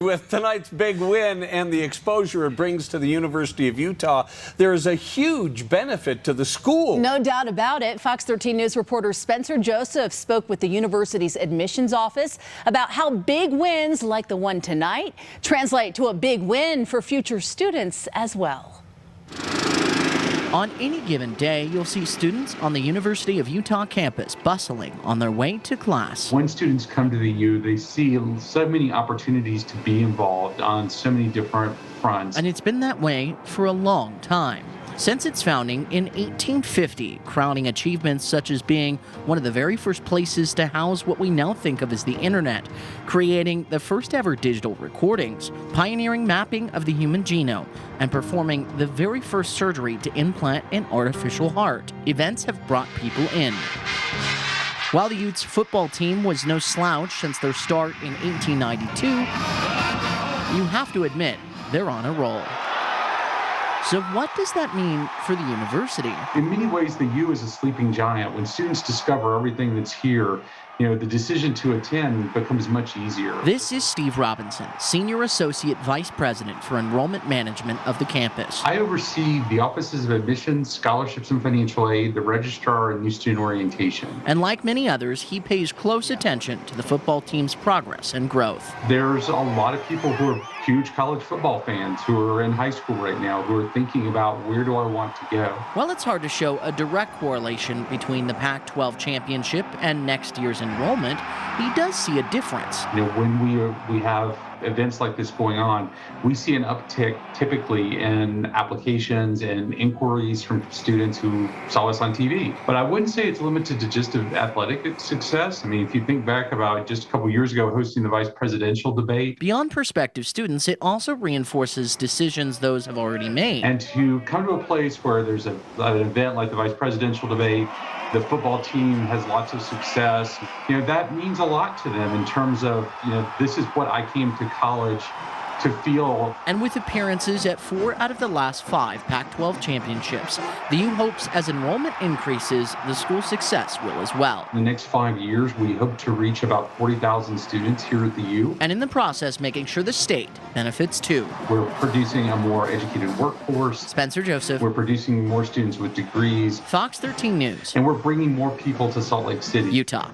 With tonight's big win and the exposure it brings to the University of Utah, there is a huge benefit to the school. No doubt about it. Fox 13 News reporter Spencer Joseph spoke with the university's admissions office about how big wins like the one tonight translate to a big win for future students as well. On any given day, you'll see students on the University of Utah campus bustling on their way to class. When students come to the U, they see so many opportunities to be involved on so many different fronts. And it's been that way for a long time. Since its founding in 1850, crowning achievements such as being one of the very first places to house what we now think of as the internet, creating the first ever digital recordings, pioneering mapping of the human genome, and performing the very first surgery to implant an artificial heart. Events have brought people in. While the Utes football team was no slouch since their start in 1892, you have to admit they're on a roll. So what does that mean for the university? In many ways, the U is a sleeping giant. When students discover everything that's here, the decision to attend becomes much easier. This is Steve Robinson, Senior Associate Vice President for Enrollment Management of the campus. I oversee the offices of admissions, scholarships and financial aid, the registrar, and new student orientation. And like many others, he pays close attention to the football team's progress and growth. There's a lot of people who are huge college football fans who are in high school right now who are thinking about where do I want to go. Well, it's hard to show a direct correlation between the Pac-12 championship and next year's enrollment. He does see a difference. When we have events like this going on, we see an uptick typically in applications and inquiries from students who saw us on TV. But I wouldn't say it's limited to just athletic success. I mean, if you think back about just a couple years ago hosting the vice presidential debate. Beyond prospective students, it also reinforces decisions those have already made. And to come to a place where there's an event like the vice presidential debate, the football team has lots of success, that means a lot to them in terms of, this is what I came to college to feel. And with appearances at 4 out of the last 5 Pac-12 championships, the U hopes as enrollment increases, the school's success will as well. In the next 5 years, we hope to reach about 40,000 students here at the U. And in the process, making sure the state benefits too. We're producing a more educated workforce. Spencer Joseph. We're producing more students with degrees. Fox 13 News. And we're bringing more people to Salt Lake City, Utah.